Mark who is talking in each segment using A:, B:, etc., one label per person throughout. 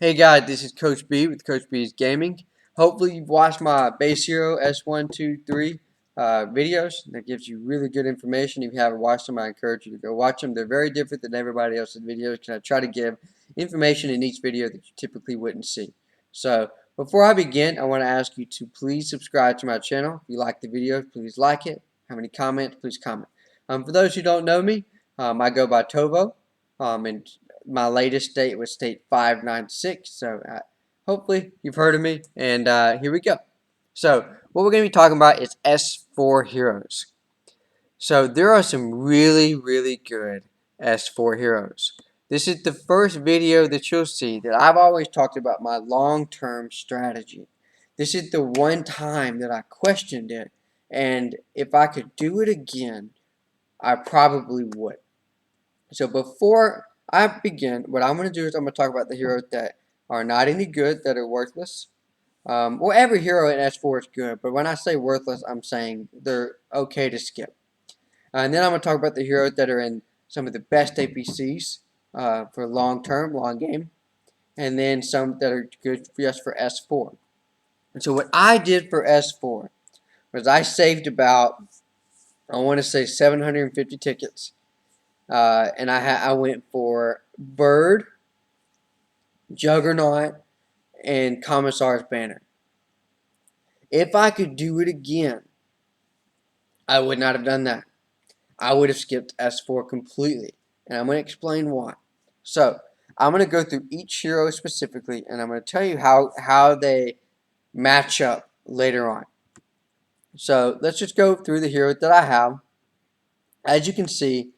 A: Hey guys, this is Coach B with Coach B's Gaming. Hopefully you've watched my Base Hero S123 videos. That gives you really good information. If you haven't watched them, I encourage you to go watch them. They're very different than everybody else's videos because I try to give information in each video that you typically wouldn't see. So before I begin, I want to ask you to please subscribe to my channel. If you like the video, please like it. Have any comments, please comment. For those who don't know me, I go by Tovo. And my latest state was state 596, so hopefully you've heard of me, and here we go. So what we're going to be talking about is S4 heroes. So there are some really good S4 heroes. This is the first video that you'll see that I've always talked about my long-term strategy. This is the one time that I questioned it, and if I could do it again, I probably would. So before I begin, what I'm going to do is I'm going to talk about the heroes that are not any good, that are worthless. Well, every hero in S4 is good, but when I say worthless, I'm saying they're okay to skip. And then I'm going to talk about the heroes that are in some of the best APCs for long term, long game, and then some that are good just for S4. And so what I did for S4 was I saved about, I want to say 750 tickets. And I went for Bird, Juggernaut, and Commissar's banner. If I could do it again, I would not have done that. I would have skipped S4 completely. And I'm going to explain why. So, I'm going to go through each hero specifically, and I'm going to tell you how they match up later on. So, let's just go through the heroes that I have. As you can see,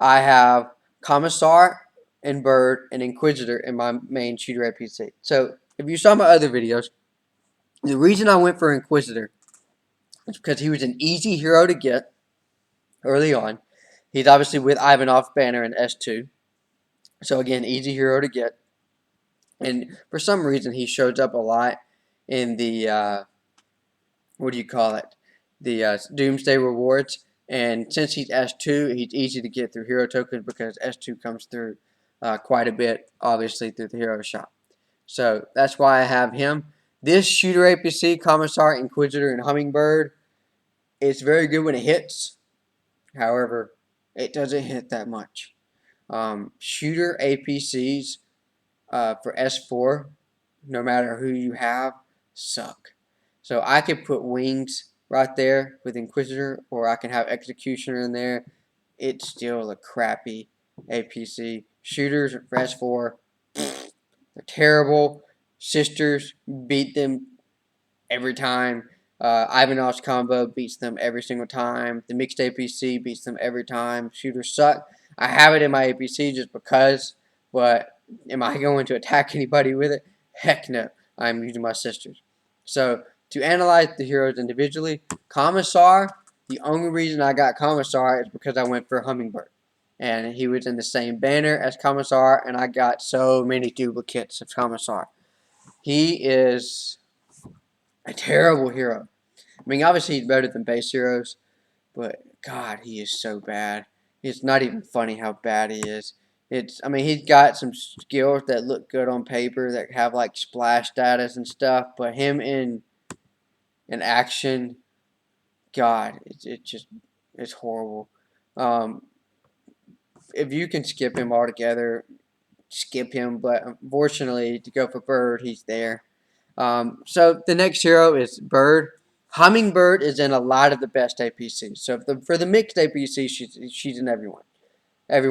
A: I have Commissar and Bird and Inquisitor in my main shooter APC. So if you saw my other videos, the reason I went for Inquisitor is because he was an easy hero to get early on. He's obviously with Ivanov's banner in S2. So again, easy hero to get. And for some reason, he shows up a lot in the, what do you call it? The Doomsday rewards. And since he's S2, he's easy to get through hero tokens because S2 comes through quite a bit, obviously, through the hero shop. So that's why I have him. This shooter APC, Commissar, Inquisitor, and Hummingbird, it's very good when it hits. However, it doesn't hit that much. Shooter APCs for S4, no matter who you have, suck. So I could put Wings right there with Inquisitor, or I can have Executioner in there. It's still a crappy APC. Shooters for S4, they're terrible. Sisters beat them every time. Ivanov's combo beats them every single time. The mixed APC beats them every time. Shooters suck. I have it in my APC just because, but am I going to attack anybody with it? Heck no. I'm using my sisters. So, to analyze the heroes individually, Commissar, the only reason I got Commissar is because I went for Hummingbird. And he was in the same banner as Commissar, and I got so many duplicates of Commissar. He is a terrible hero. I mean, obviously he's better than base heroes, but God, he is so bad. It's not even funny how bad he is. I mean, he's got some skills that look good on paper that have like splash status and stuff, but him in action, God, it's horrible. If you can skip him altogether, skip him. But unfortunately, to go for Bird, he's there. So the next hero is Bird. Hummingbird is in a lot of the best APCs. So for the mixed APC, she's in every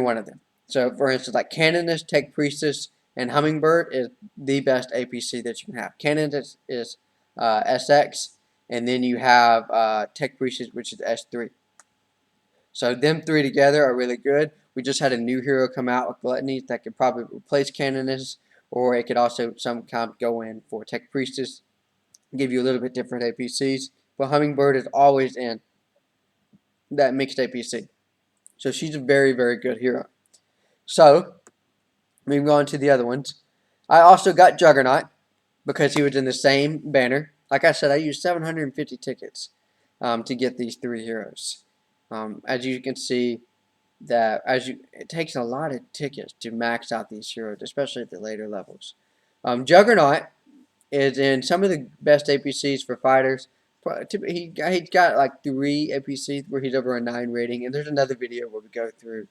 A: one of them. So for instance, like Canoness, Tech Priestess, and Hummingbird is the best APC that you can have. Canoness is SX, and then you have Tech Priestess, which is S3. So them three together are really good. We just had a new hero come out with Gluttony that could probably replace Canoness, or it could also sometimes go in for Tech Priestess, give you a little bit different APCs. But Hummingbird is always in that mixed APC. So she's a very good hero. So, moving on to the other ones. I also got Juggernaut because he was in the same banner. Like I said, I used 750 tickets to get these three heroes. As you can see, it takes a lot of tickets to max out these heroes, especially at the later levels. Juggernaut is in some of the best APCs for fighters. He's got like 3 APCs where he's over a 9 rating, and there's another video where we go through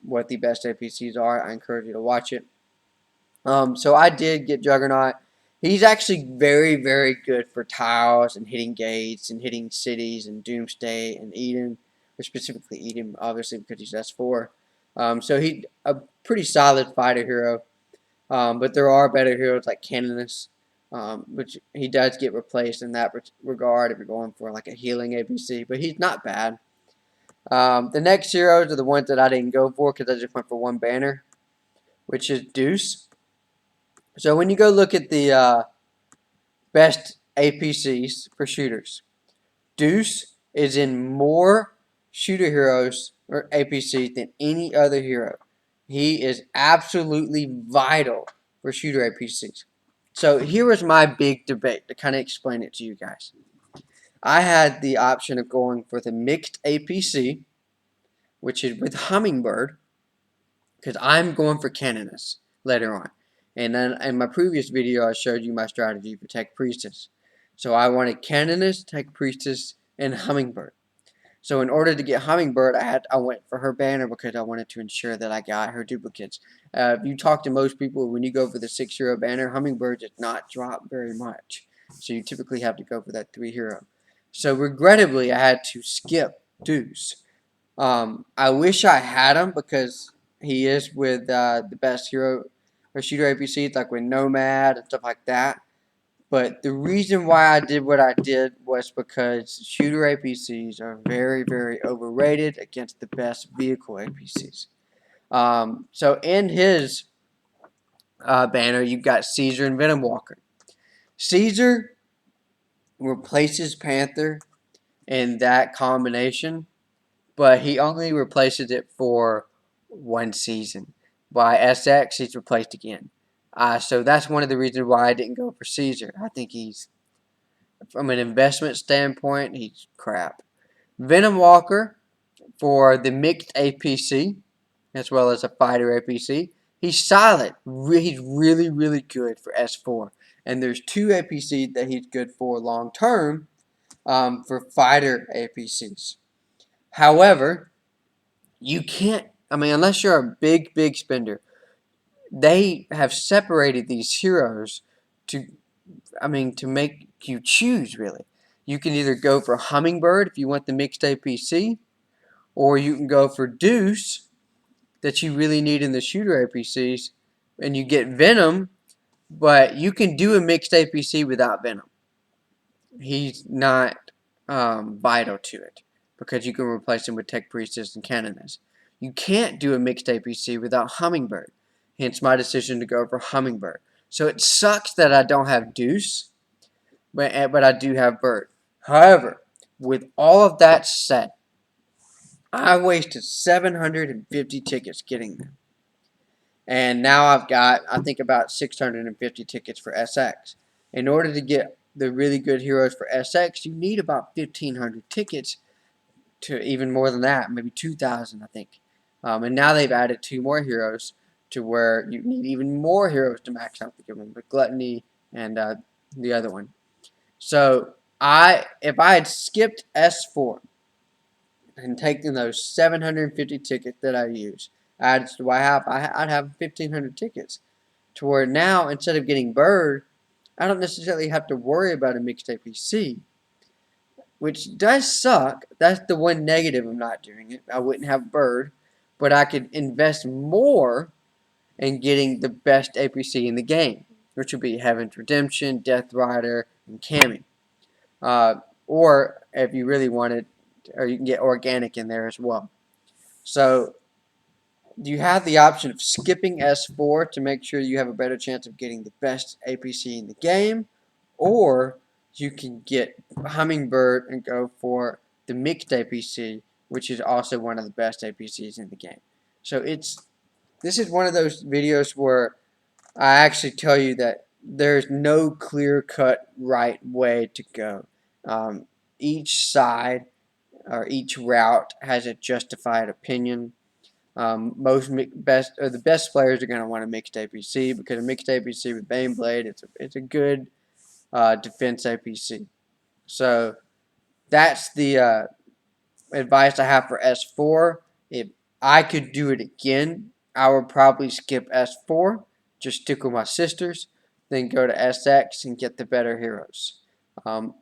A: what the best APCs are. I encourage you to watch it. So I did get Juggernaut. He's actually very, very good for tiles and hitting gates and hitting cities and Doomsday and Eden, or specifically Eden, obviously because he's S4. So he's a pretty solid fighter hero. But there are better heroes like Canonus, which he does get replaced in that regard if you're going for like a healing APC, but he's not bad. The next heroes are the ones that I didn't go for because I just went for one banner, which is Deuce. So when you go look at the best APCs for shooters, Deuce is in more shooter heroes or APCs than any other hero. He is absolutely vital for shooter APCs. So here was my big debate to kind of explain it to you guys. I had the option of going for the mixed APC, which is with Hummingbird, because I'm going for Canonus later on. And then in my previous video, I showed you my strategy for Tech Priestess. So I wanted Canonus, Tech Priestess, and Hummingbird. So in order to get Hummingbird, I went for her banner because I wanted to ensure that I got her duplicates. If you talk to most people, when you go for the 6 hero banner, Hummingbird does not drop very much. So you typically have to go for that 3 hero. So regrettably, I had to skip Deuce. I wish I had him because he is with the best hero or shooter APCs, like with Nomad and stuff like that. But the reason why I did what I did was because shooter APCs are very, very overrated against the best vehicle APCs. So in his banner, you've got Caesar and Venom Walker. Caesar replaces Panther in that combination, but he only replaces it for 1 season. By SX, he's replaced again. So that's one of the reasons why I didn't go for Caesar. I think he's, from an investment standpoint, he's crap. Venom Walker for the mixed APC, as well as a fighter APC. He's solid. He's really, really good for S4. And there's 2 APCs that he's good for long term for fighter APCs. However, you can't, unless you're a big, big spender, they have separated these heroes to make you choose, really. You can either go for Hummingbird if you want the mixed APC, or you can go for Deuce that you really need in the shooter APCs, and you get Venom, but you can do a mixed APC without Venom. He's not vital to it because you can replace him with Tech Priestess and Canoness. You can't do a mixed APC without Hummingbird, hence my decision to go for Hummingbird. So it sucks that I don't have Deuce, but I do have Bird. However, with all of that said, I wasted 750 tickets getting them. And now I've got, I think, about 650 tickets for SX. In order to get the really good heroes for SX, you need about 1,500 tickets, to even more than that, maybe 2,000, I think. And now they've added 2 more heroes to where you need even more heroes to max out the good one, but Gluttony and the other one. So if I had skipped S4 and taken those 750 tickets that I use, I'd have 1,500 tickets. To where now, instead of getting Bird, I don't necessarily have to worry about a mixed APC, which does suck. That's the one negative of not doing it. I wouldn't have Bird, but I could invest more in getting the best APC in the game, which would be Heaven's Redemption, Death Rider, and Cammy. Or if you really wanted, or you can get Organic in there as well. So you have the option of skipping S4 to make sure you have a better chance of getting the best APC in the game, or you can get Hummingbird and go for the mixed APC, which is also one of the best APCs in the game. So this is one of those videos where I actually tell you that there's no clear-cut right way to go. Each side or each route has a justified opinion. The best players are going to want a mixed APC, because a mixed APC with Baneblade, it's a good defense APC. So that's the advice I have for S4. If I could do it again, I would probably skip S4, just stick with my sisters, then go to SX and get the better heroes.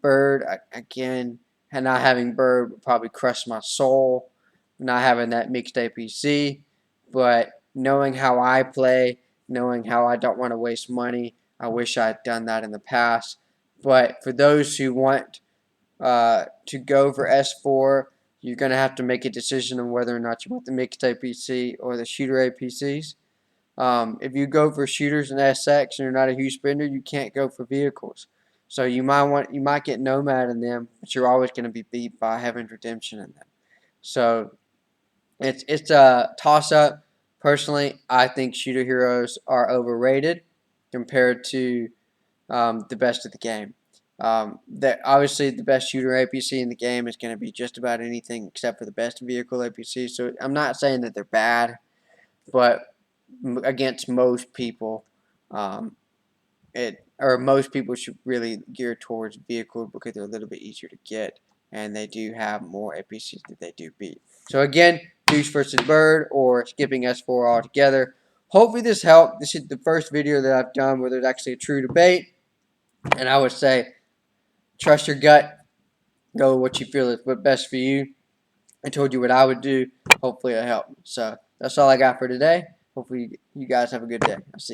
A: Bird, again, and not having Bird would probably crush my soul, not having that mixed APC, but knowing how I play, knowing how I don't want to waste money, I wish I had done that in the past. But for those who want to go for S4, you're going to have to make a decision on whether or not you want the mixed APC or the shooter APCs. If you go for shooters and SX and you're not a huge spender, you can't go for vehicles. So you might get Nomad in them, but you're always going to be beat by Heaven's Redemption in them. So it's a toss up. Personally, I think shooter heroes are overrated compared to the best of the game. Obviously the best shooter APC in the game is going to be just about anything except for the best vehicle APC. So I'm not saying that they're bad, but against most people, most people should really gear towards vehicle because they're a little bit easier to get, and they do have more APCs that they do beat. So again, Deuce versus Bird, or skipping S4 altogether. Hopefully this helped. This is the first video that I've done where there's actually a true debate, and I would say trust your gut. Go with what you feel is what's best for you. I told you what I would do. Hopefully it helped. So that's all I got for today. Hopefully you guys have a good day. I'll see you.